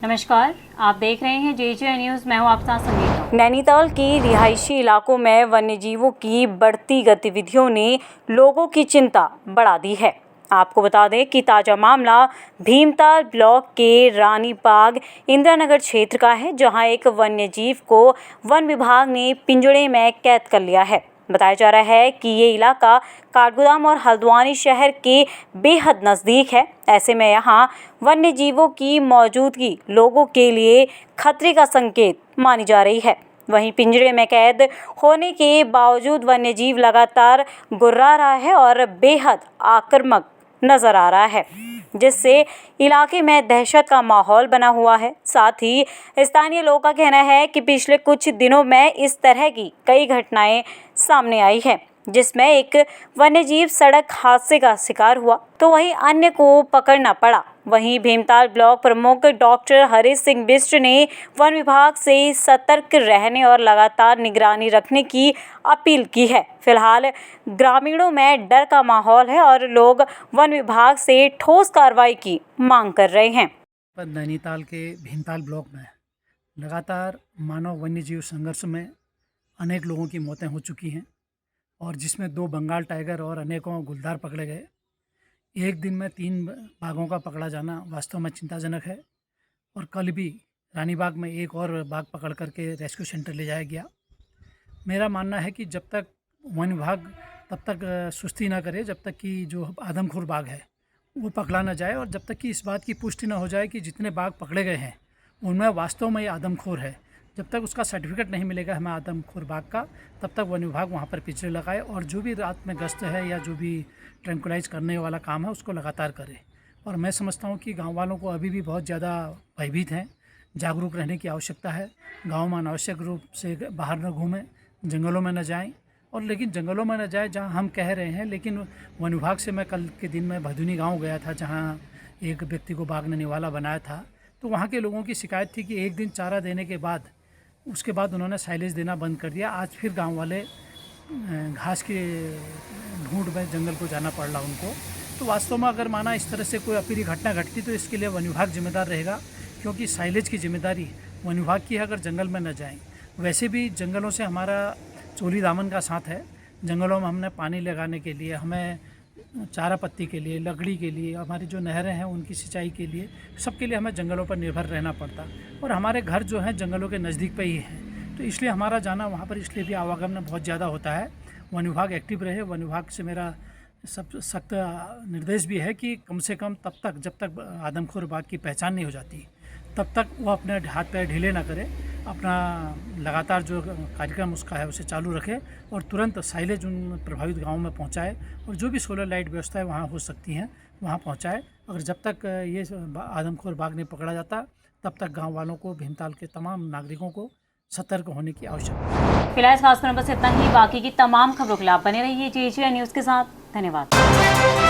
नमस्कार, आप देख रहे हैं JJ न्यूज़। मैं हूं आपके साथ संगीता। नैनीताल की रिहायशी इलाकों में वन्यजीवों की बढ़ती गतिविधियों ने लोगों की चिंता बढ़ा दी है। आपको बता दें कि ताज़ा मामला भीमताल ब्लॉक के रानीबाग इंदिरानगर क्षेत्र का है, जहां एक वन्यजीव को वन विभाग ने पिंजड़े में कैद कर लिया है। बताया जा रहा है कि ये इलाका काठगोदाम और हल्द्वानी शहर के बेहद नज़दीक है। ऐसे में यहाँ वन्य जीवों की मौजूदगी लोगों के लिए खतरे का संकेत मानी जा रही है। वहीं पिंजरे में कैद होने के बावजूद वन्य जीव लगातार गुर्रा रहा है और बेहद आक्रामक नजर आ रहा है, जिससे इलाके में दहशत का माहौल बना हुआ है। साथ ही स्थानीय लोगों का कहना है कि पिछले कुछ दिनों में इस तरह की कई घटनाएं सामने आई हैं, जिसमें एक वन्यजीव सड़क हादसे का शिकार हुआ तो वहीं अन्य को पकड़ना पड़ा। वहीं भीमताल ब्लॉक प्रमुख डॉक्टर हरीश सिंह बिष्ट ने वन विभाग से सतर्क रहने और लगातार निगरानी रखने की अपील की है। फिलहाल ग्रामीणों में डर का माहौल है और लोग वन विभाग से ठोस कार्रवाई की मांग कर रहे हैं। नैनीताल के भीमताल ब्लॉक में लगातार मानव वन्यजीव संघर्ष में अनेक लोगों की मौतें हो चुकी हैं और जिसमें 2 बंगाल टाइगर और अनेकों गुलदार पकड़े गए। एक दिन में 3 बाघों का पकड़ा जाना वास्तव में चिंताजनक है और कल भी रानीबाग में एक और बाघ पकड़ करके रेस्क्यू सेंटर ले जाया गया। मेरा मानना है कि जब तक वन विभाग तब तक सुस्ती ना करे, जब तक कि जो आदमखोर बाघ है वो पकड़ा ना जाए और जब तक कि इस बात की पुष्टि ना हो जाए कि जितने बाघ पकड़े गए हैं उनमें वास्तव में ये आदमखोर है, जब तक उसका सर्टिफिकेट नहीं मिलेगा हमें आदमखोर बाघ का, तब तक वन विभाग वहाँ पर पिंजरे लगाए और जो भी रात में गश्त है या जो भी ट्रैंकुलाइज करने वाला काम है उसको लगातार करे। और मैं समझता हूँ कि गांव वालों को अभी भी बहुत ज़्यादा भयभीत हैं, जागरूक रहने की आवश्यकता है। गांव में अनावश्यक रूप से बाहर न घूमें, जंगलों में न जाएं और लेकिन जंगलों में न जाए जहाँ हम कह रहे हैं, लेकिन वन विभाग से मैं कल के दिन में भदुनी गाँव गया था जहाँ एक व्यक्ति को बाघ ने निवाला बनाया था। तो वहाँ के लोगों की शिकायत थी कि एक दिन चारा देने के बाद उसके बाद उन्होंने साइलेज देना बंद कर दिया। आज फिर गांव वाले घास के ढूंढ में जंगल को जाना पड़ रहा उनको। तो वास्तव में अगर माना इस तरह से कोई अप्रिय घटना घटती तो इसके लिए वन विभाग जिम्मेदार रहेगा, क्योंकि साइलेज की जिम्मेदारी वन विभाग की है अगर जंगल में न जाएं। वैसे भी जंगलों से हमारा चोली दामन का साथ है। जंगलों में हमने पानी लगाने के लिए, हमें चारा पत्ती के लिए, लकड़ी के लिए, हमारी जो नहरें हैं उनकी सिंचाई के लिए, सबके लिए हमें जंगलों पर निर्भर रहना पड़ता और हमारे घर जो हैं जंगलों के नज़दीक पे ही हैं, तो इसलिए हमारा जाना वहाँ पर इसलिए भी आवागमन बहुत ज़्यादा होता है। वन विभाग एक्टिव रहे। वन विभाग से मेरा सब सख्त निर्देश भी है कि कम से कम तब तक जब तक आदमखोर बाघ की पहचान नहीं हो जाती तब तक वो अपने हाथ पैर ढीले ना करे, अपना लगातार जो कार्यक्रम उसका है उसे चालू रखे और तुरंत साइलेज उन प्रभावित गाँवों में पहुंचाए और जो भी सोलर लाइट व्यवस्थाएं वहां हो सकती हैं वहां पहुंचाए। अगर जब तक ये आदमखोर बाघ नहीं पकड़ा जाता तब तक गांव वालों को, भीमताल के तमाम नागरिकों को सतर्क होने की आवश्यकता है। फिलहाल इस खास खबर बस इतना ही। बाकी की तमाम खबरों के लिए आप बने रहिए JJ न्यूज़ के साथ। धन्यवाद।